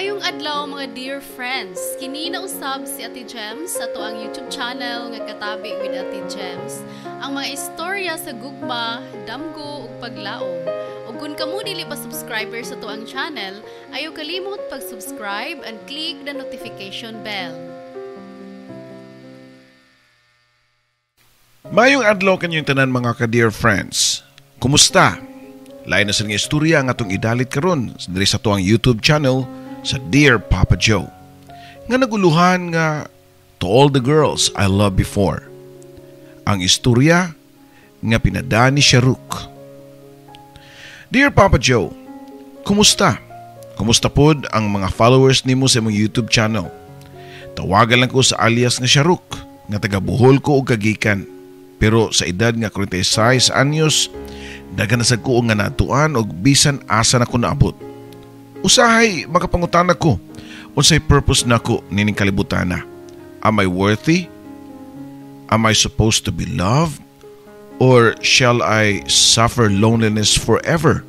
Maayong adlaw mga dear friends. Kini na usab si Ate Gems sa tuang YouTube channel nga Katabi with Ate Gems. Ang mga istorya sa gugma, damgo ug paglaom. Ug kung kamo dili pa subscriber sa tuang channel, ayaw kalimot pag-subscribe and click the notification bell. Maayong adlaw kanyang tanan mga ka-dear friends. Kumusta? Lain na sa nga istorya nga atong idalit karon diri sa tuang YouTube channel sa Dear Papa Joe. Nga naguluhan nga To All the Girls I Loved Before. Ang istorya nga pinada ni Sharuk. Dear Papa Joe, kumusta? Kumusta pod ang mga followers nimo sa mong YouTube channel? Tawagan lang ko sa alias nga Sharuk nga taga Bohol ko og kagikan. Pero sa edad nga 46 anyos, dagan na sad ko nga natuan og bisan asa na ko naabot. Usahay makapangutan ako unsay purpose nako nining kalibutan na. Am I worthy? Am I supposed to be loved? Or shall I suffer loneliness forever?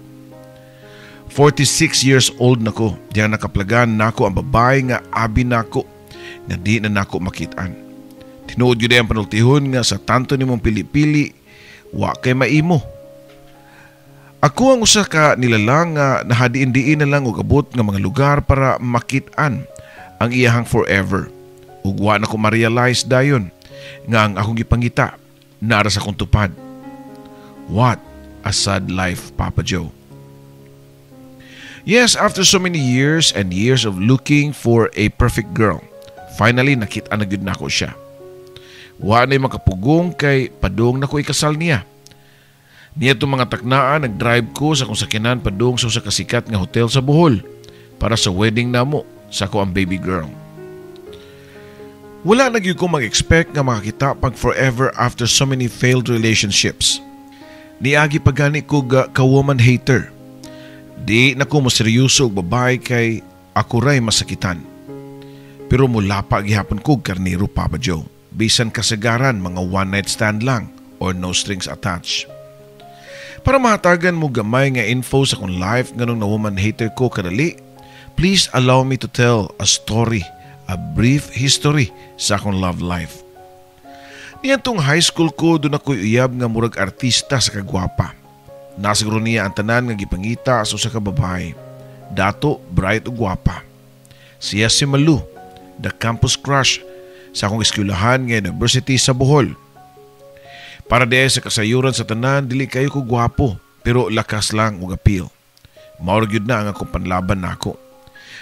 46 years old nako, diyan nakaplagan nako ang babae nga abi nako nga di na nako makitaan. Tinuod yun ang panultihon nga sa tanto nimong pili-pili, wa kay maimo. Ako ang usa ka nilalang nga nahadiin-diin na lang og abot nga mga lugar para makit-an ang iyahang forever. Ug wa na ko ma-realize dayon nga ang akong gipangita nara sa kong tupad. What a sad life, Papa Joe. Yes, after so many years and years of looking for a perfect girl, finally nakit-an na gyud nako siya. Wa na'y makapugong kay padung na ko ikasal niya. Niya itong mga taknaan, nag-drive ko sa kung sakyanan padung sa kasikat nga hotel sa Bohol para sa wedding namo sa ko ang baby girl. Wala nagyud ko mag-expect nga makakita pag forever after so many failed relationships. Niagi pagani ko ka-woman hater. Di na ko maseryoso og babae kay ako ray masakitan. Pero mula pa gihapon ko karniro, Papa Joe. Bisan kasagaran mga one night stand lang or no strings attached. Para mahatagan mo gamay nga info sa kong life nganong na woman hater ko kadali, please allow me to tell a story, a brief history sa akong love life. Niyan tong high school ko doon ako'y uyab nga murag artista sa kagwapa. Nasiguro niya ang tanan nga gipangita sa usa ka babae. Dato, bright ug gwapa. Siya si Malu, the campus crush sa akong eskwelahan nga university sa Bohol. Para diay sa kasayuran sa tanan, dili kayo ko gwapo, pero lakas lang ug appeal. Maurag yun na ang akong panlaban nako.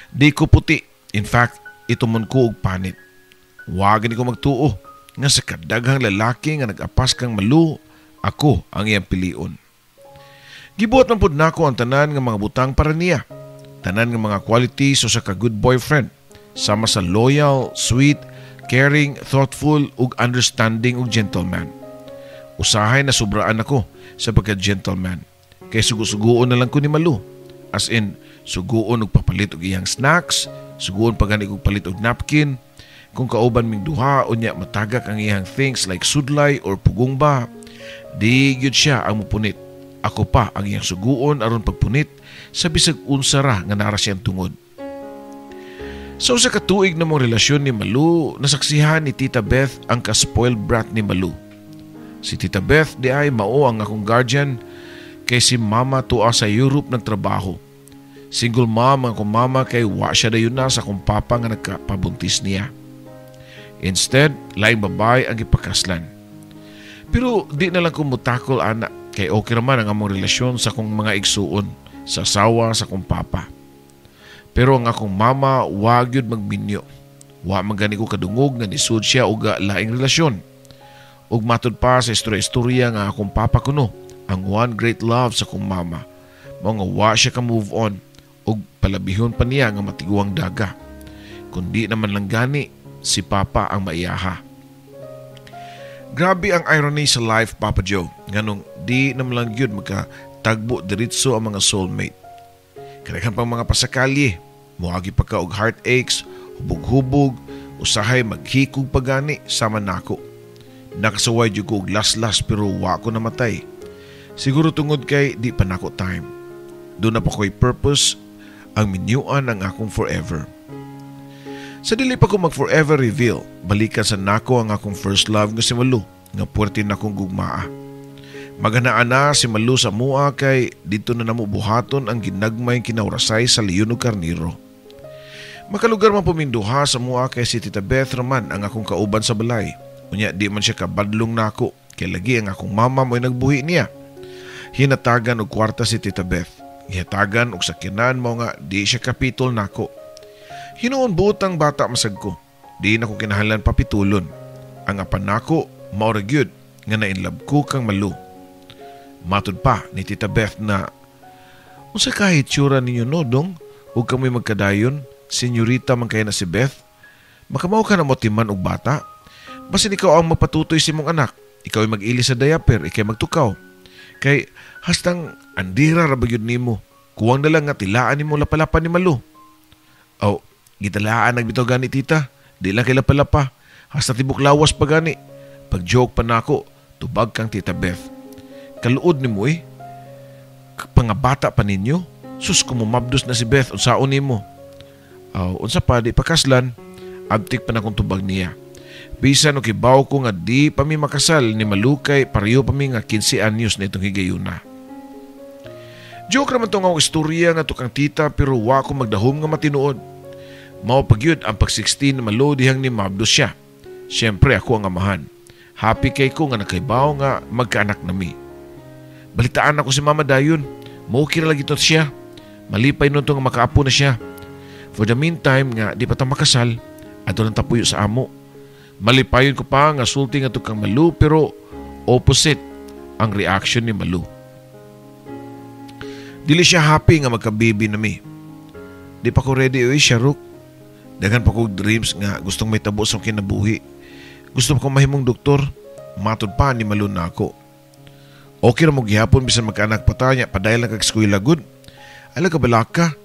Di ko puti, in fact, itumon ko og panit. Wagan ko magtuo, nga sa kadaghang lalaki nga nag-apas kang Malu, ako ang iyang pilion. Gibuhat man pud nako ang tanan nga mga butang para niya. Tanan nga mga qualities sa ka good boyfriend, sama sa loyal, sweet, caring, thoughtful, ug understanding ug gentleman. Usahay na sobraan ako sa pagka-gentleman. Kay sugo-sugoon na lang ko ni Malu. As in, sugoon og papalit og iyang snacks, sugoon pagani og palit og napkin. Kung kauban ming duha o niya matagak ang iyang things like sudlay or pugong ba, di gyud siya ang mupunit. Ako pa ang iyang sugoon aron pagpunit sa bisag unsara nga nara siyang tungod. So sa katuig na mong relasyon ni Malu, nasaksihan ni Tita Beth ang ka-spoiled brat ni Malu. Si Tita Beth di ay mao ang akong guardian kay si mama tuwa sa Europe nagtrabaho. Single mom ang akong mama kay wa siya dayon na sa akong papa nga nagkapabuntis niya. Instead, laing babae ang ipakaslan. Pero di na lang ko mutakol anak kay okay raman ang among relasyon sa akong mga igsuon sa asawa sa akong papa. Pero ang akong mama wag yun magminyo. Wa magani ko kadungog nga nisud siya og laing relasyon. Ug matud pa sa istorya nga akong papa kuno, ang one great love sa akong mama. Mao nga wa siya ka move on ug palabihon pa niya nga matiguang daga. Kundi naman lang gani si papa ang maiyaha. Grabe ang irony sa life, Papa Joe. Nganong di naman lang yun magkatagbo diritso ang mga soulmate. Kadaghan pang mga pasakali, muagi pa ka og heartaches, hubog-hubog, usahay maghikog pagani sama nako. Nakasaway jud ko og las-las pero wa ko namatay. Siguro tungod kay di pa nako time. Doon na pa ko'y purpose ang minyuan ang akong forever. Sa dili pa ko mag-forever reveal, balikan sa nako ang akong first love nga si Malu, nga puwerte na akong gugmaa. Maganaan na si Malu sa mua kay dito na namo buhaton ang ginagmayng kinaurasay sa Leon ug Carnero. Makalugar man puminduha sa mua kay si Tita Beth raman ang akong kauban sa balay. Unya di man siya kabadlong nako kay lagi ang akong mama mo'y nagbuhi niya. Hinatagan og kwarta si Tita Beth. Hinatagan og sakyanan mo nga di siya kapitol nako. Hinuon butang bata masag ko. Di na ko kinahanglan papitulon. Ang apan nako mao ra gyud nga nainlove ko kang Malu. Matud pa ni Tita Beth na unsa kahit tsura ninyo no dong ug kamoy magkadayon, senyorita man kay na si Beth. Makamaw ka na mo timan og bata. Basin ikaw ang magpatutoy si mong anak. Ikaw ay mag-ili sa diaper, ikay magtukaw. Kay hastang andira ra bagyod nimo. Kuwang na lang nga tilaan nimo lapalapan ni Malu. Aw, gitalaan nagbitaw gani tita. Di lang kay lapalapa. Hasta tibok lawas pa gani. Pag joke pa nako, tubag kang Tita Beth. Kaluod ni mo pangabata pa ninyo. Sus kumumabdos na si Beth unsaon nimo. Unsa pa di pakaslan, abtik pa na kong tubag niya. Bisan o kibaw ko nga di pa mi makasal ni Malu kay pareho pa mi nga 15 anyos na itong higayuna. Joke raman to nga istorya nga to kang tita pero wa ko magdahom nga matinuod. Mao pagyud ang pag-16 ni Malu dihang ni mabdos siya. Siyempre ako ang amahan. Happy kay ko nga nakaibaw nga magkaanak na mi. Balitaan ako si Mama dayon. Maukira lagi to siya. Malipay nun to nga makaapo na siya. For the meantime nga di pa ta makasal, ato nang tapuyo sa amo. Malipayon ko pa nga sulti nga to kang Malu pero opposite ang reaction ni Malu. Dili siya happy nga magka-baby na mi. Di pa ko ready Sharuk. Daghan pa ko dreams nga gustong may tabo sa kinabuhi. Gusto pa ko mahimong doktor. Matod pa ni Malu na ako. Okay na mo gihapon bisan magkaanak pa tayo padayal lang kag-eskwela good. Ala ka balaka.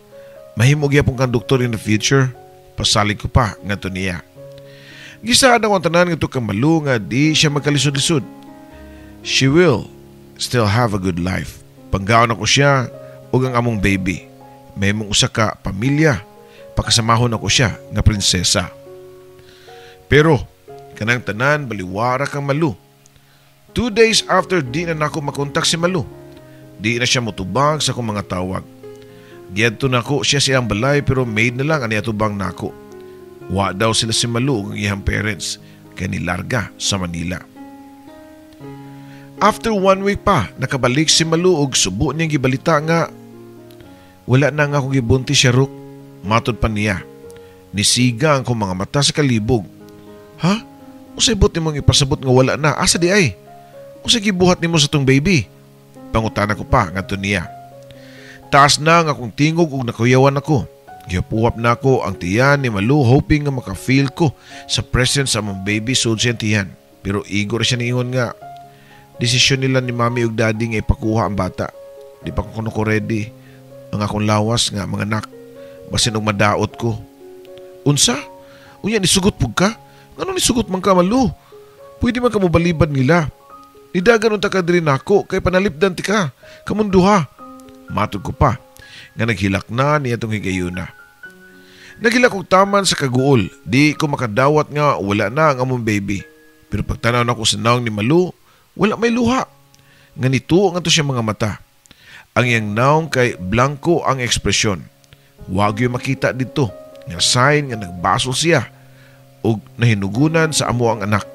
Mahimo gihapon kang doktor in the future. Pasalig ko pa nga to niya. Gisaan ako ang tanan nga to kang Malu nga di siya magkalisod-lisod. She will still have a good life. Panggaon ako siya ug ang among baby. May mong usa ka pamilya. Pakasamahon ako siya nga prinsesa. Pero kanang tanan baliwara kang Malu. 2 days after di na nako makontak si Malu, di na siya motubag sa akong mga tawag. Giadto nako siya siyang balay pero maid na lang ani atubang nako. Wa daw sila si Malu ug iyang parents kay nilarga sa Manila. After 1 week pa, nakabalik si Malu ug subo niyang gibalita nga wala na nga akong gibuntis siya Ruk. Matod pa niya. Nisiga ang kong mga mata sa kalibog. Ha? Usay bot nimong ipasabot nga wala na. Asa di ay? Usay gibuhat nimo sa tong baby? Pangutana ko pa ngadto niya. Taas na nga akong tingog ug nakuyawan ako. Gipuhap na ako ang tiyan ni Malu hoping nga maka-feel ko sa presence sa mong baby sud siyang tiyan. Pero igor siya niingon nga desisyon nila ni mami ug daddy nga ipakuha ang bata. Di pa ko ready. Ang akong lawas nga mga anak. Basin og madaot ko. Unsa? Unya nisugot pug ka? Ngano nisugot man ka Malu? Pwede man ka mo balibad nila. Nidagan unta ka diri nako kay panalipdan ti ka. Kamunduha. Matod ko pa nga naghilak na niya tong higayuna. Naghilak og taman sa kaguol. Di ko makadawat nga wala na ang among baby. Pero pagtanaw na ko sa naong ni Malu, wala may luha. Nga nito nga to siya mga mata. Ang iyang naong kay blanco ang ekspresyon. Wag yung makita dito. Nga sign nga nagbasol siya ug nahinugunan sa amo ang anak.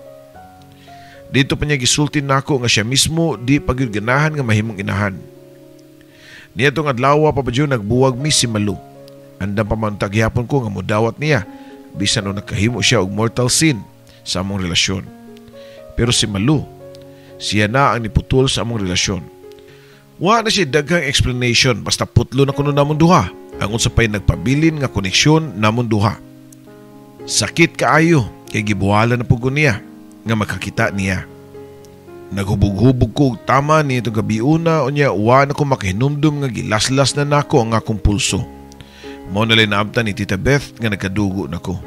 Dito pa niya gisultin nako nga siya mismo di pagyud ganahan nga mahimong inahan. Niya tong adlaw pa padyo nagbuwag mi si Malu. Andam pa man taghihapon ko nga modawat niya bisan o nakahimo siya og mortal sin sa among relasyon. Pero si Malu, siya na ang niputol sa among relasyon. Wa na siya daghang explanation basta putlo na kuno namon duha. Ang unsa pay nagpabilin nga koneksyon namon duha. Sakit kaayo kay gibuhala na pugod niya nga makakita niya. Naghubog-hubog ko og tama ni itong gabiuna unya wa na ko makahinumdum nga gilaslas na nako ang akong pulso. Mao na lang naabtan ni Tita Beth nga nagkadugo nako.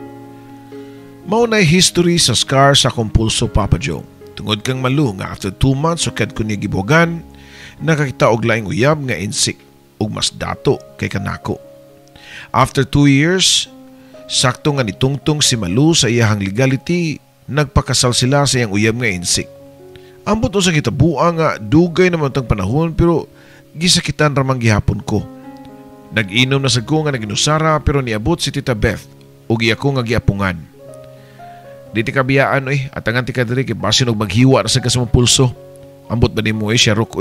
Mao na history sa scar sa akong pulso Papa Joe. Tungod kang Malu nga after 2 months sukad ko niya gibugan, nakakita og laing uyab nga insik ug mas dato kay kanako. After 2 years, sakto nga nitungtong si Malu sa iyahang legality, nagpakasal sila sa iyang uyab nga insik. Ambot sa kitabuan nga dugay naman tang panahon pero gisakitan ramang gihapon ko. Nag-inom na sad ko nga naginusara pero niabot si Tita Beth ug iya ko nga giapungan. Di ti kabiyaan at angan ti kadiri kay basin og maghiwa na sa kasamang pulso. Ambot ba nimo Sherok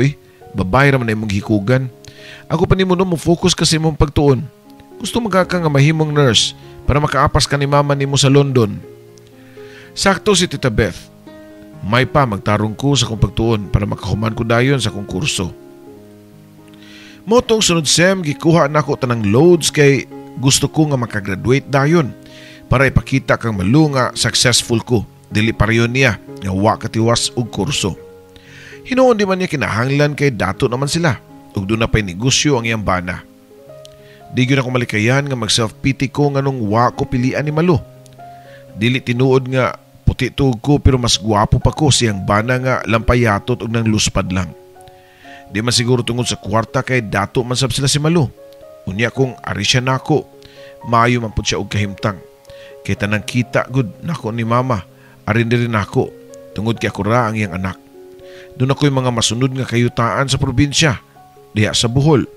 babae ra man imong hikugan. Ako pa nimo mo focus kasi imong pagtuon. Gusto magaka nga mahimong nurse para makaapas ka ni mama nimo sa London. Sakto si Tita Beth. May pa magtarong ko sa kong pagtuon para makahuman ko dayon sa kong kurso. Motong sunod sem gikuha nako tanang loads kay gusto ko nga makagraduate dayon para ipakita kang Malu nga successful ko. Dili pareyon niya nga wa katiwas og kurso. Hinuon di man niya kinahanglan kay dato naman sila ug doon na pa'y negosyo ang iyang bana. Di gyud ako malikayan nga mag-self-pity ko nga nung wa ko pilian ni Malu. Dili tinuod nga puti tuog ko pero mas gwapo pa ko siyang bana nga lampayatot ug nang luspad lang. Di man siguro tungod sa kwarta kay dato man sab sila si Malu. Unya kung ari siya nako, maayo man pud siya og kahimtang. Kay tanang kita gud nako ni mama, arin diri nako tungod kay ako ra ang iyang anak. Doon ako'y mga masunod nga kayutaan sa probinsya, diha sa Bohol.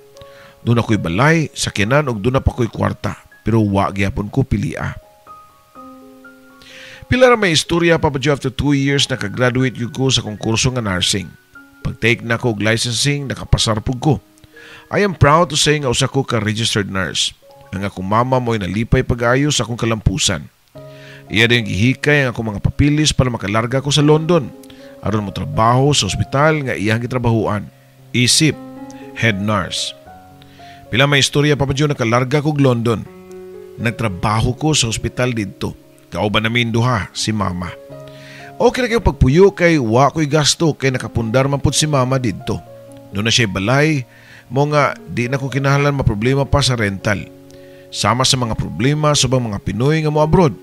Doon ako'y balay, sakyanan ug doon na pa ko'y kwarta, pero wa gyapon ko pilia. Pila ra may istorya pa after 2 years nakagraduate yun ko sa konkurso nga nursing. Pag-take na ko og licensing, nakapasar pug ko. I am proud to say nga usa ko ka registered nurse. Ang akong mama mo'y nalipay pag-ayo sa akong kalampusan. Iya din gihikay ang akong mga papilis para makalarga ko sa London. Aron mo trabaho sa ospital nga iyang gitrabahuan. Isip, head nurse. Pila may istorya pa nakalarga ko og London. Nagtrabaho ko sa ospital dito. Kauban namin duha si mama. Okay na kayo pagpuyo kay wa ko'y gasto kay nakapundar man pud si mama dito. Doon na siya balay, mo nga di na ko kinahanglan maproblema pa sa rental. Sama sa mga problema sa mga Pinoy nga mo abroad.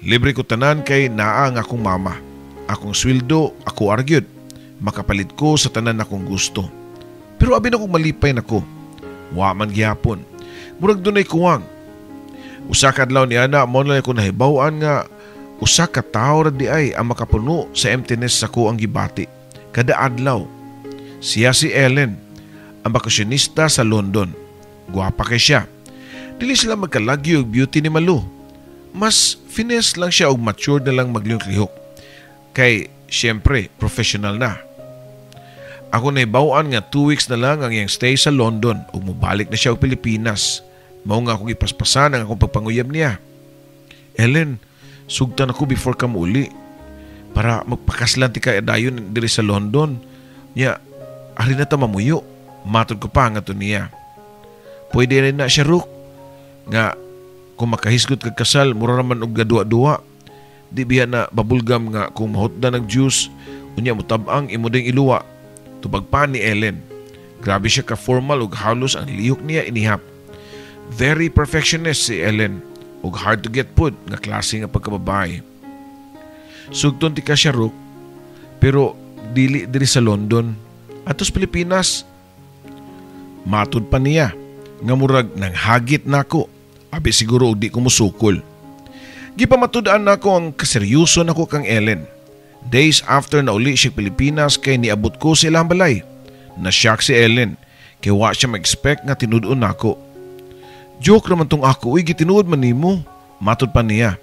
Libre ko tanan kay naa ang akong mama. Akong sweldo, ako argued. Makapalit ko sa tanan akong gusto. Pero abin akong malipay nako. Wa man gihapon. Murag dunay kuwang. Usa ka adlaw ni ana mo na ko nahibaw-an nga usa ka tawo ra di ay ang makapuno sa emptiness sa ko ang gibati. Kada adlaw. Siya si Ellen, ang bakasyonista sa London. Guwapa kay siya. Dili sila magkalagyo og beauty ni Malu. Mas finesse lang siya og mature na lang maglihok-lihok. Kay, siyempre, professional na. Ako nahibaw-an nga 2 weeks na lang ang iyang stay sa London ug mobalik na siya og Pilipinas. Mao nga akong ipaspasan ang akong pagpanguyab niya. Ellen, sugtan ako before ka muuli para magpakaslan ti kay dayon diri sa London. Nya, ari na ta mamuyo. Matod ko pa nga to niya. Pwede rin na siya Ruk. Nga, kung makahisgot kag kasal, mura naman og gadua-dua. Di biya na babulgam nga kung mahotda ng juice, unya mo tabang imo ding iluwa. Tubag pa ni Ellen. Grabe siya ka-formal ug halos ang lihok niya inihap. Very perfectionist si Ellen ug hard to get pud nga klase nga pagkababay. Sugton ti ka siya Ruk, pero dili diri sa London atos Pilipinas. Matud pa niya nga murag nang hagit nako. Abi siguro og di ko musukol. Gipamatud-an nako ang kaseryoso nako kang Ellen. Days after na uli siya Pilipinas kay niabot ko sa ilang balay. Na-shock si Ellen kay wa siya mag-expect nga tinud-on nako. Joke naman tong ako, gitinuod man nimo. Matud pa niya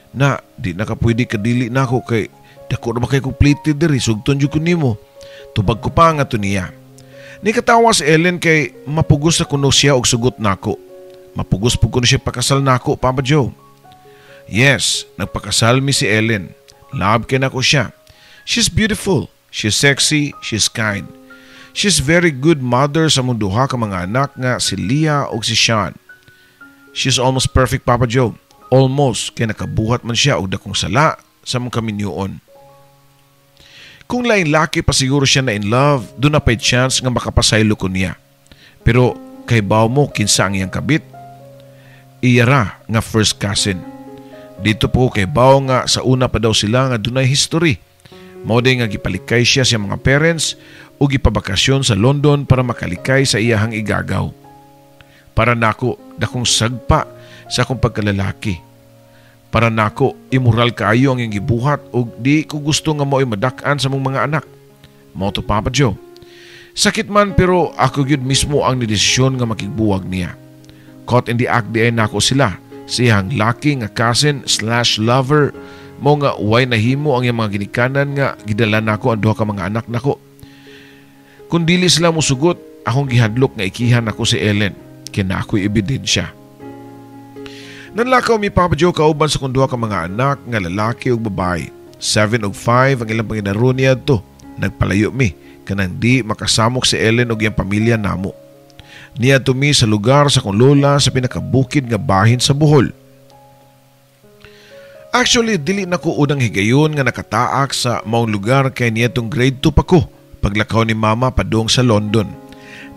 na di na ka pwede kadili nako kay dako na ba kay completed diri sugton jud ko nimo. Tubag ko pa nga to niya. Ni katawa si Ellen kay mapugos na kuno siya og sugot nako. Mapugos po kuno siya pakasal nako, Papa Joe. Yes, nagpakasal mi si Ellen. Love kay nako siya. She's beautiful, she's sexy, she's kind. She's very good mother sa mong duha ka mga anak nga si Leah ug si Sean. She's almost perfect, Papa Joe. Almost, kay nakabuhat man siya og dakong sala sa mong kaminyoon. Kung lain laki pa siguro siya na in love, doon na pa'y chance nga makapasaylo ko niya. Pero kay baw mo kinsa ang iyang kabit, iyara nga first cousin. Dito po kay baw nga sa una pa daw sila nga dunay history. Mao day nga gipalikay siya sa mga parents o gipabakasyon sa London para makalikay sa iyahang igagaw. Para nako dakong sagpa sa akong pagkalalaki. Para nako immoral kaayo ang iyang gibuhat ug di ko gusto nga mao'y madak-an sa mong mga anak. Mao to Papa Joe. Sakit man pero ako gyud mismo ang nidesisyon nga makigbuwag niya. Caught in the act di ay nako sila. Siyang laki nga cousin/lover mo nga way nahimo ang iyang mga ginikanan nga gidala nako ang duha ka mga anak nako. Kung dili sila musugot, akong gihadlok nga ikihan ako si Ellen. Kina ako'y ebidensya. Nanlakaw mi Papa Joe kauban sa kung duha ka mga anak nga lalaki ug babae. 7 ug 5 ang ilang panginaron niya to. Nagpalayo mi kanang di makasamok si Ellen ug iyang pamilya namo. Niya to mi sa lugar sa kong lola sa pinakabukid nga bahin sa Bohol. Actually, dili na ko unang higayon nga nakataak sa maong lugar kay niya tong grade 2 pa ko paglakaw ni Mama padung sa London.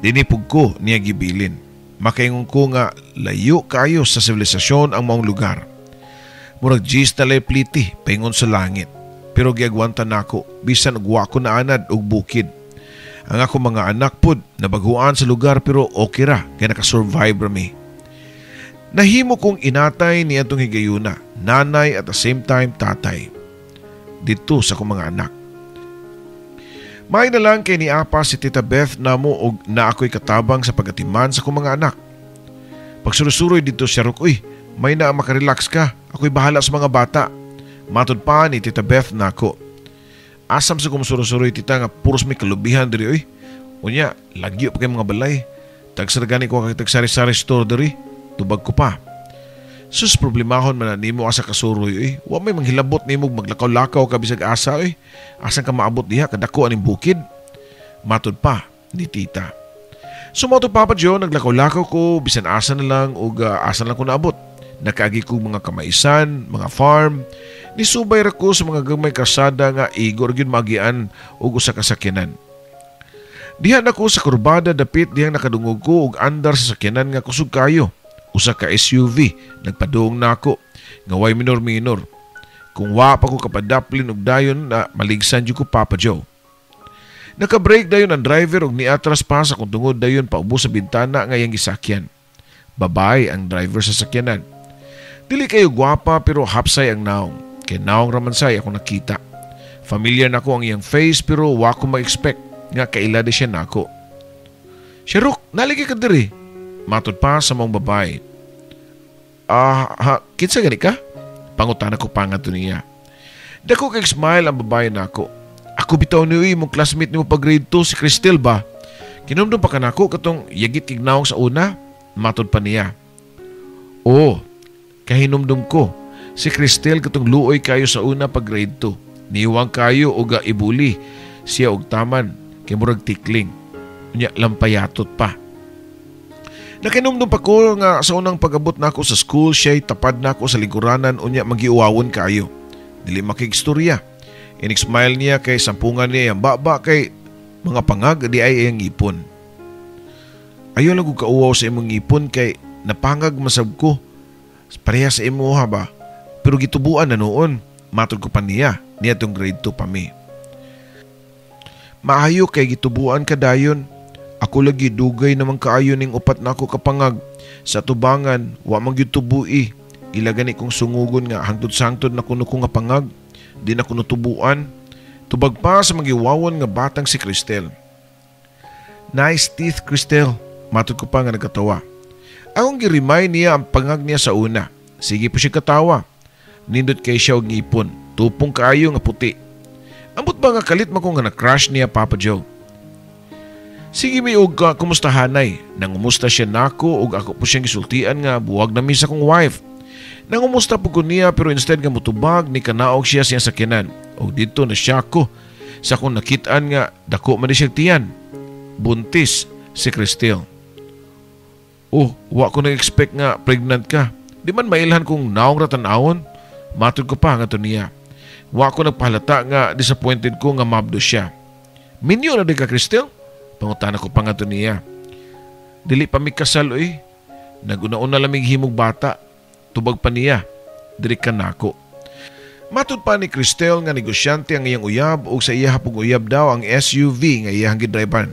Dinipog ko niya gibilin. Makaingon ko nga layo kayo sa sibilisasyon ang maong lugar. Murag gis na lay pliti paingon sa langit. Pero giagwanta nako bisan ugwa ko na anad og bukid. Ang ako mga anak pod nabaguan sa lugar pero okay ra kay nakasurvive ra mi. Nahimo kong inatay ni atong higayuna, nanay at the same time tatay. Dito sa akong mga anak. May na lang kay ni Apa si Tita Beth namo og na ako'y katabang sa pagatiman sa akong mga anak. Pagsurusuroy dito siya rok, uy, may na makarelax ka, ako'y bahala sa mga bata. Matod pa ni Tita Beth nako. Asam sa kumusurusuroy tita nga puros may kalubihan diri, uy. Unya, lagyo pa kay mga balay. Tagsaragani ko kay tagsari-sari store diri. Tubag ko pa. Sus problemahon man na nimo asa kasuroy, uy. Wa may manghilabot nimo maglakaw-lakaw ka bisag asa, uy. Asan ka maabot diha kadako aning bukid. Matod pa ni tita. Sumoto Papa Joe naglakaw-lakaw ko bisan asa na lang ug asa lang ko naabot. Nakaagi ko mga kamaisan, mga farm. Nisubay ra ko sa mga gamay kasada nga igor gyud magian ug usa ka sakyanan. Diha na ko sa kurbada dapit dihang nakadungog ko ug andar sa sakyanan nga kusog kayo. Usa ka SUV nagpadung nako nga way minor-minor. Kung wa pa ko kapadaplin og dayon na maligsan jud ko Papa Joe. Naka-break dayon ang driver og niatras pa sa kung tungod dayon paubos sa bintana nga iyang gisakyan. Babae ang driver sa sakyanan. Dili kayo gwapa pero hapsay ang naong. Kay naong ramansay ako nakita. Familiar nako ang iyang face pero wa ko ma-expect nga kailada siya nako. Sheruk, naligi ka diri. Matod pa sa mong babae. Kinsa gani ka? Pangutana ko pa nga to niya. Dako kay smile ang babae nako. Ako bitaw niyo mong classmate ni mo pag grade 2 si Cristel ba? Kinumdum pa ka nako katong yagit ignaong sa una. Matod pa niya. Oo, kahinumdum ko. Si Cristel katong luoy kayo sa una pag grade 2. Niwang kayo o ga ibuli. Siya og taman. Kay murag tikling. Unya lampayatot pa. Nakinumdum pa ko nga sa unang pag-abot nako sa school siya'y tapad nako sa lingkuranan unya magiuwawon kayo. Dili makigstorya. Inig-smile niya kay sampungan niya yung baba kay mga pangag di ay iyang ipon. Ayaw lang ko kauwaw sa imong ipon kay napangag masab ko. Pareha sa imo ha ba? Pero gitubuan na noon. Matod ko pa niya tong grade 2 pa mi. Maayo kay gitubuan ka dayon. Ako lagi dugay naman kaayo ning upat na ako kapangag. Sa tubangan, wa man gyud tubui. Ilagani kong sungugon nga hangtod-sangtod na kuno ko nga pangag. Di na kuno tubuan. Tubag pa sa magiwawon nga batang si Cristel. Nice teeth, Cristel. Matod ko pa nga nagkatawa. Akong girimay niya ang pangag niya sa una. Sige po siya katawa. Nindot kay siya og ngipon. Tupong kaayo nga puti. Ambot ba nga kalit man ko nga na-crush niya Papa Joe? Sige mi og kumustahanay. Nangumusta siya nako og ako po siyang gisultian nga buwag na mi sa kong wife. Nangumusta po ko niya pero instead nga mutubag ni kanaog siya siyang sakyanan. Og dito na siya ko sa kong nakitaan nga dako man siya tiyan. Buntis si Cristel. Oh, wa ko nag-expect nga pregnant ka. Di man mailhan kong naong ratanawon. Matod ko pa nga to niya. Wa ko nagpahalata nga disappointed ko nga mabdo siya. Minyo na di ka Cristel? Pangutana ko pa nga to niya. Dili pa mi kasal oy. Naguna-una lamig himog bata. Tubag pa niya. Diri ka nako. Matod pa ni Cristel nga negosyante ang iyang uyab o sa iya hapong uyab daw ang SUV nga iyang gidriban.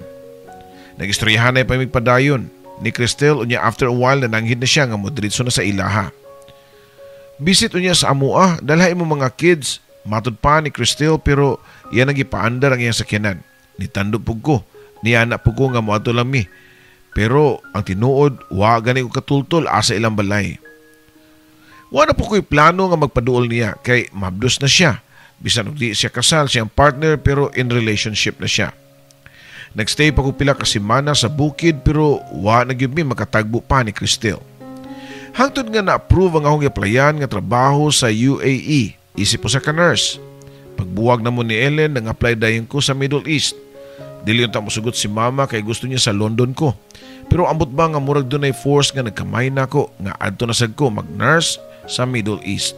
Nagistoryahan ay pamigpadayon. ni Cristel unya after a while nananghid na siya nga modritso na sa ilaha. Bisit unya sa amua, dalhay mo mga kids, matud pa ni Cristel pero iyan nagipaandar ang iyang sakyanan. Nitando pug ko, niana pug ko nga moadto lang mi. Pero ang tinuod, wa gani ko katultol asa ilang balay. Wa na po ko'y plano nga magpaduol niya kay mabdos na siya. Bisan og di siya kasal, siyang partner pero in relationship na siya. Nagstay pa ko pila ka semana sa bukid pero wa na gyud mi makatagbo pa ni Cristel. Hangtod nga na-approve ang akong applyan nga trabaho sa UAE, isip po sa ka-nurse. Pagbuwag na mo ni Ellen, nang-apply dayon ko sa Middle East. Dili yung tamusugot si mama kay gusto niya sa London ko. Pero ambot ba nga murag doon ay force nga nagkamay na ko nga adto na sad ko mag-nurse sa Middle East.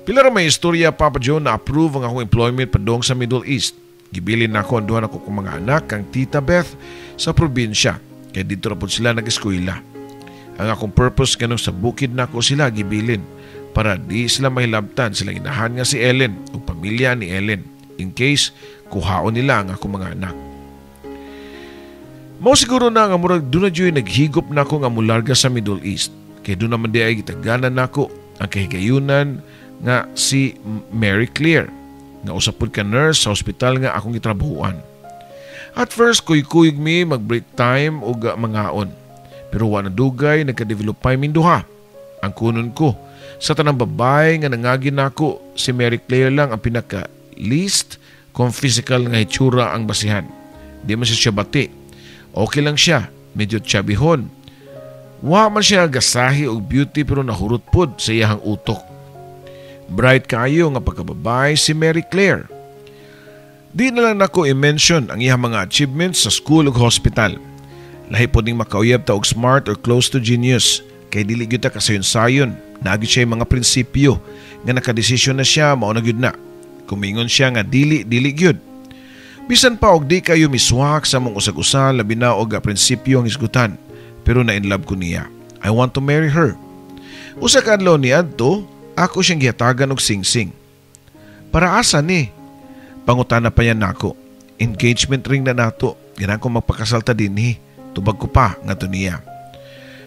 Pila ra may istorya Papa Joe na approve ang akong employment padong sa Middle East. Gibilin na ako ang duha na ko kong mga anak kang Tita Beth sa probinsya kaya dito na po sila nag-eskwela. Ang akong purpose kanong sa bukid na ko sila gibilin para di sila mahilabtan sila inahan nga si Ellen o pamilya ni Ellen in case kuhaon nila ang akong mga anak. Mao siguro na nga murag doon na dyo'y naghigop na ako nga mularga sa Middle East kaya doon naman di ay gitaganan na ako ang kahigayunan nga si Mary Claire nga usapod ka nurse sa ospital nga akong gitrabahuan. At first, kuy-kuyog mi mag-break time o mangaon. Pero wa na dugay, nagka-develop pa yung duha. Ang kunon ko, sa tanang babae nga nangagin ako, si Mary Claire lang ang pinaka-least kung physical nga hitsura ang basihan. Di man siya bati. Okay lang siya, medyo tsabihon. Wa man siya gasahi o beauty pero nahurot pod sa iyahang utok. Bright kayo nga pagkababay si Mary Claire. Di na lang nako i-mention ang iyang mga achievements sa school ug hospital. Lahi po ning makauyab ta og smart or close to genius. Kay dili gyud ta kasayon-sayon. Naagi siya mga prinsipyo nga nakadesisyon na siya mao na gyud na. Kumingon siya nga dili gyud. Bisan pa og di kayo miswak sa mong usag-usa labi na og prinsipyo ang isgutan. Pero na in love ko niya. I want to marry her. Usa ka adlaw ni adto, ako siyang gihatagan og sing-sing. Para asa ni? Pangutana pa yan nako. Engagement ring na nato. Ganang ko magpakasalta din ni. Tubag ko pa nga to niya.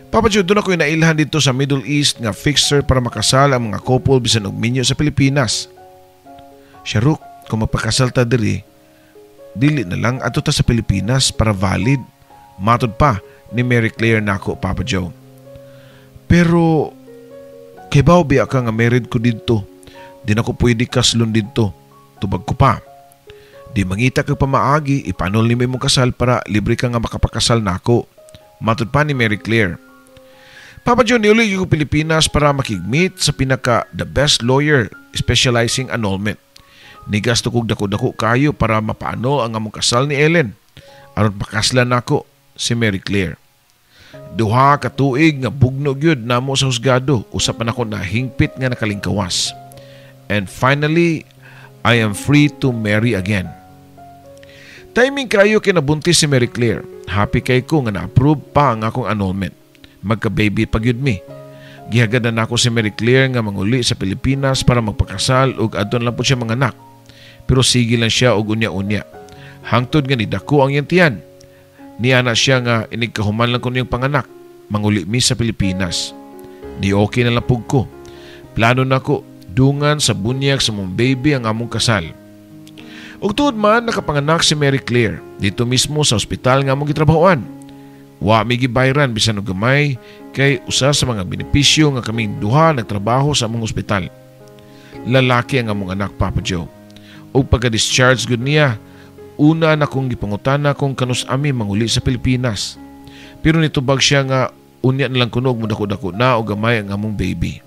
Papa Joe, doon ako nailhan dito sa Middle East nga fixer para makasal ang mga couple bisan og minyo sa Pilipinas. Sharuk, kung magpakasalta diri, dili na lang ato ta sa Pilipinas para valid. Matod pa ni Mary Claire nako, Papa Joe. Pero kay bao biya ka nga married ko dito. Di na ko pwede kaslon dito. Tubag ko pa. Di mangita ka pa maagi, ipanol ni may mong kasal para libre ka nga makapakasal na ako. Matod pa ni Mary Claire. Papa John, niuli ko Pilipinas para makigmeet sa pinaka the best lawyer specializing annulment. Nigasto kog dako-dako kayo para mapaano ang among kasal ni Ellen. Aron pakaslan nako si Mary Claire. Duha ka tuig nga bugno gyud namo sa husgado, usap na ako na hingpit nga nakalingkawas. And finally, I am free to marry again. Timing kayo kinabuntis si Mary Claire. Happy kay ko nga na-approve pa ang akong annulment. Magka-baby pa gyud mi. Gihagadan nako si Mary Claire nga manguli sa Pilipinas para magpakasal ug adton lang po siya mga anak. Pero sige lang siya og unya-unya. Hangtod nga nidako ang iyang tiyan. Niya na siya nga inigkahuman lang ko niyang panganak, manguli mi sa Pilipinas. Di okay na lang pug ko. Plano na ko, dungan sa bunyag sa mong baby ang among kasal. Ug tuod man nakapanganak si Mary Claire dito mismo sa ospital nga among gitrabahoan. Wa mi gibayran bisan og gamay kay usa sa mga benepisyo nga kaming duha nagtrabaho sa among ospital. Lalaki ang among anak, Papa Joe. Ug pagka-discharge gud niya, una na kong gipangutana kung kanus ami manguli sa Pilipinas. Pero nitubag siya nga unya na lang kunog mo dako-dako na o gamay ang among baby.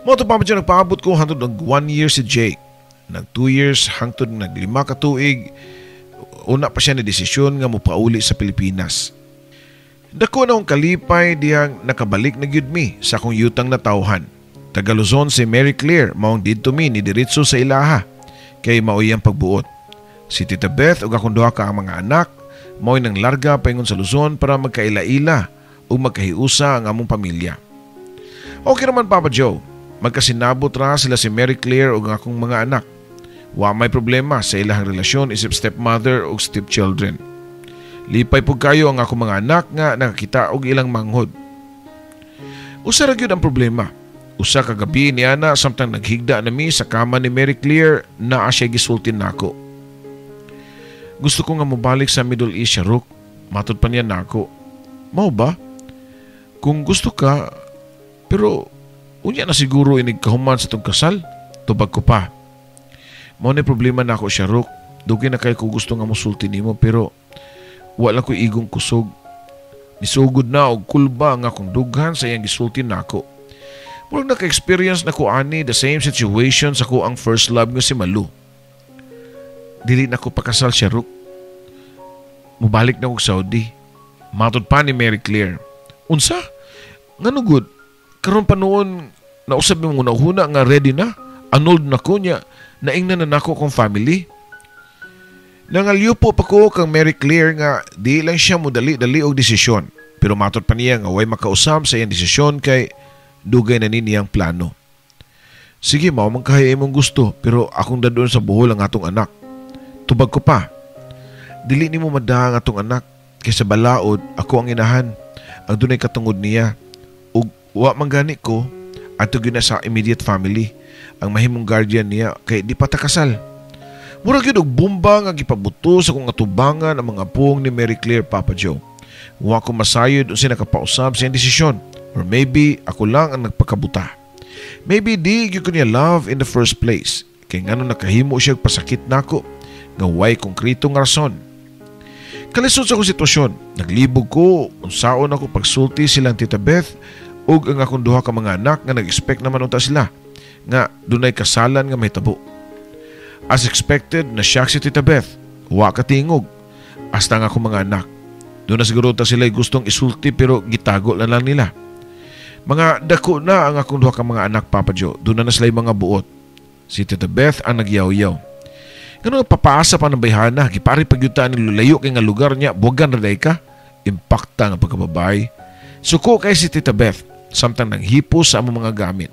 Mo to Papa Joe, nagpaabot ko hangtod og 1 year si Jake. Nag 2 years hangtod nag 5 ka tuig. Una pa siya na desisyon nga mopauli sa Pilipinas. Dako na akong kalipay diyang nakabalik na gyud mi sa akong yutang na tawhan. Taga Luzon si Mary Claire maong didto mi ni diretso sa ilaha kay maoy ang pagbuot. Si Tita Beth ug akong duha ka ang mga anak mao'y nang larga paingon sa Luzon para magkaila-ila o magkahiusa ang among pamilya. Okay naman, Papa Joe. Magkasinabot ra sila si Mary Claire ug akong mga anak. Wa may problema sa ilahang relasyon isip stepmother ug stepchildren. Lipay pug kayo ang ako mga anak nga nakakita og ilang manghod. Usa ra gyud ang problema. Usa ka gabi ni ana samtang naghigda nami sa kama ni Mary Claire naa siya gisulti nako. Gusto ko nga mobalik sa Middle East, Sharuk. Matod pa niya nako. Mao ba? Kung gusto ka, pero unya na siguro inig kahuman sa tong kasal. Tubag ko pa. Mao ni problema nako, Sharuk. Dugay na kay ko gusto nga musulti nimo pero wala ko igong kusog. Nisugod na og kulba nga akong dughan sa iyang gisulti nako. Murag naka-experience na ko ani the same situation sa ko ang first love nga si Malu. Dili na ko pakasal, Sharuk. Mubalik na ko Saudi. Matod pa ni Mary Claire. Unsa? Ngano gud? Karon pa noon nausab mo una nga ready na. Annulled na ko niya. Naingnan na nako kong family. Nangalyupo pa ko kang Mary Claire nga di lang siya mo dali-dali og desisyon. Pero matod pa niya nga way makausam sa iyang desisyon kay dugay na niyang plano. Sige, mao man kahay imong gusto pero akong dadon sa buhol ang atong anak. Tubag ko pa. Dili nimo madaha ang atong anak kay sa balaod ako ang inahan. Ang dunay katungod niya. Ug wa man gani ko adto gyud na sa immediate family ang mahimong guardian niya kay di pa ta kasal. Murag yun og bomba nga gipabuto sa kong atubangan ang mga puong ni Mary Claire, Papa Joe. Wa ko masayod unsa nakapausab sa iyang desisyon. Or maybe ako lang ang nagpakabuta. Maybe di gyud ko niya love in the first place. Kay ngano nakahimo siya pasakit nako nga way konkretong rason. Kalisod sa akong sitwasyon, naglibog ko unsaon ako pagsulti silang Tita Beth ug ang akong duha ka mga anak nga nag-expect naman unta sila nga dunay kasalan nga may tabo. As expected, na-shock si Tita Beth. Wa katingog. Hasta nga akong mga anak. Doon na siguro ta sila gustong isulti pero gitago na lang nila. Mga dako na ang akong duha ka mga anak, Papa Joe. Doon na sila mga buot. Si Tita Beth ang nagyaw-yaw. Ganun papaasa pa ng bayhana. Gipari pagyutaan ni lulayo kay nga lugar niya. Buwagan na day ka. Impacta nga pagkababay. Suko kay si Tita Beth. Samtang nanghipos sa among mga gamit.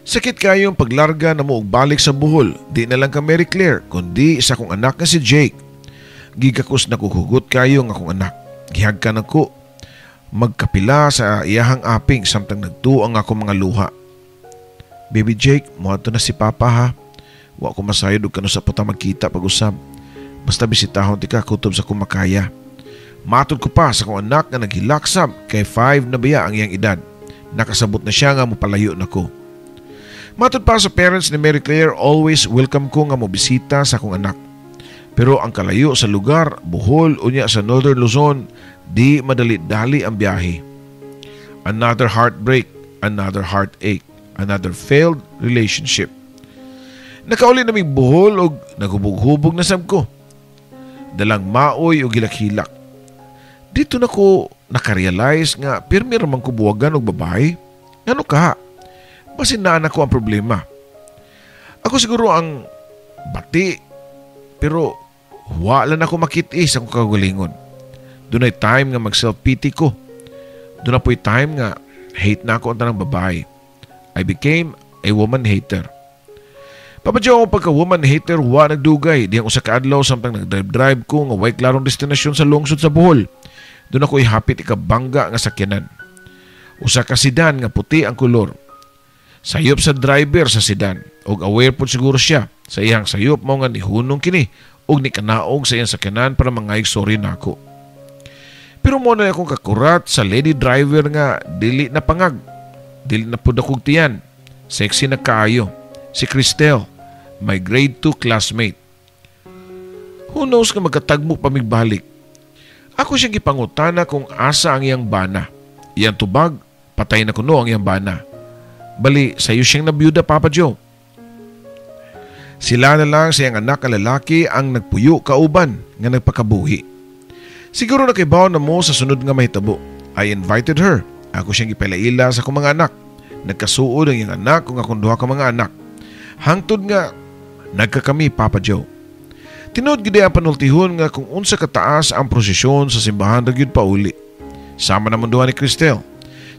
Sakit kayong paglarga na mo og balik sa buhol. Di na lang ka Mary Claire, kundi isa kong anak nga si Jake. Gigakos na kuhugot kayo ng akong anak. Gihagka na ko. Magkapila sa iyahang aping samtang nagtuo ang akong mga luha. Baby Jake, muadto na si Papa ha. Wa ko masayod og kano sa puta magkita pag-usab. Basta bisitahon ti ka kutob sa kumakaya. Matod ko pa sa kong anak nga naghilaksab kay 5 na biya ang iyang edad. Nakasabot na siya nga mopalayo na ko. Matod pa sa parents ni Mary Claire, always welcome ko nga mobisita sa akong anak. Pero ang kalayo sa lugar, Bohol unya sa Northern Luzon, di madali-dali ang biyahe. Another heartbreak, another heartache, another failed relationship. Nakauli na may Bohol o naghubog-hubog na sab ko. Dalang maoy o gilak-hilak. Dito na ko nakarealize nga pirmi ramang kubuwagan og babae. Ngano ka? Basin na anak ko ang problema. Ako siguro ang bati, pero wala na ako makit-is ang kagalingon. Doon ay time nga mag-self-pity ko. Doon na po'y time nga hate na ako ang tanang babae. I became a woman hater. Papadyo ako pagka-woman hater, wa nagdugay. Di ang usa ka adlaw samtang nag-drive ko nga way klarong destinasyon sa lungsod sa Bohol. Doon ako'y hapit ikabangga nga sakyanan. Usa ka sedan nga puti ang kulor. Sayop sa driver sa sedan og aware po siguro siya sa iyang sayop mao nga nihunong kini og nikanaog sa iyang sakyanan para mangayig sorry nako. Pero mo na akong kakurat sa lady driver nga dili na pangag, dili na pud akong tiyan. Sexy na kaayo. Si Cristel, my grade 2 classmate. Who knows nga magkatagmo pa migbalik. Ako siyang gipangutana kung asa ang iyang bana. Iyang tubag, patay na kuno ang iyang bana. Bali, sayo siyang nabiyuda, Papa Joe. Sila na lang sa iyang anak na lalaki ang nagpuyo kauban nga nagpakabuhi. Siguro nakibaw na mo sa sunod nga mahitabo. I invited her. Ako siyang ipalaila sa akong mga anak. Nagkasuod ang iyang anak kung akong duha ka mga anak. Hangtod nga, nagkakami, Papa Joe. Tinood gid ang panultihon nga kung unsa kataas ang prosesyon sa simbahan ra gyud pauli. Sama naman duha ni Cristel.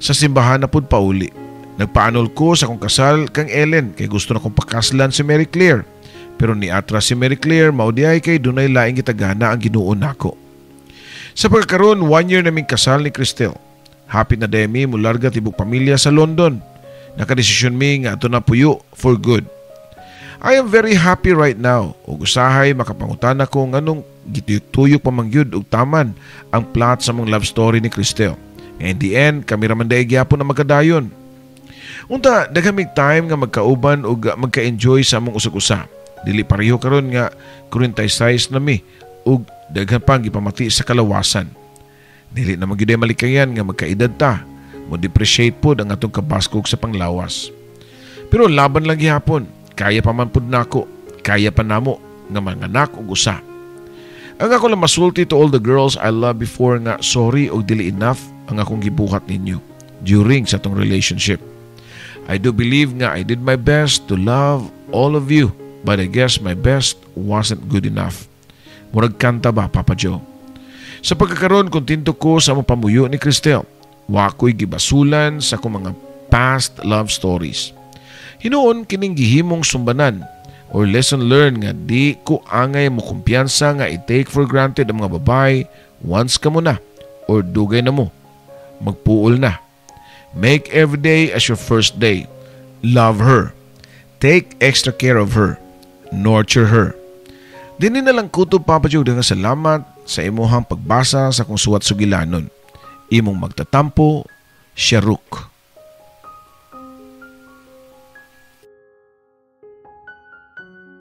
Sa simbahan na pud pauli. Nagpaanol ko sa akong kasal kang Ellen kay gusto na kong pakaslan si Mary Claire. Pero ni atras si Mary Claire mao di ay kay dunay laing gitagana ang Ginoo nako. Sa pagkaroon, 1 year naming kasal ni Cristel. Happy na demi mularga tibok pamilya sa London. Nakadesisyon mi nga ato na puyo for good. I am very happy right now. Ug usahay makapangutan ako nganong gituyok pa mangyud og taman ang plot sa mong love story ni Cristel. In the end, kami raman daig gyapon na magkadayon. Unta, daghang time nga magkauban ug magka-enjoy sa among usag-usa. Dili pareho karon nga 46 na mi ug daghan pang gipamati sa kalawasan. Dili na magyud malikayan nga magkaedad ta. Mo depreciate pod ang atong kabaskog sa panglawas. Pero laban lang gihapon. Kaya pa man pod nako. Kaya pa namo nga manganak og usa. Ang ako lang masulti to all the girls I love before nga sorry og dili enough ang akong gibuhat ninyo during sa atong relationship. I do believe nga I did my best to love all of you, but I guess my best wasn't good enough. Murag kanta ba, Papa Joe? Sa pagkakaroon, kontento ko sa mga pamuyo ni Cristel. Wako'y gibasulan sa akong mga past love stories. Hinoon kining gihimong sumbanan or lesson learned nga di ko angay mo kumpiyansa nga i-take for granted ang mga babae once ka mo na or dugay na mo. Magpuol na. Make every day as your first day. Love her. Take extra care of her. Nurture her. Dini na lang kutob, Papa Joe, dengan salamat sa imuhang pagbasa sa kung suwat sugilanon. Imong magtatampo, Sharuk.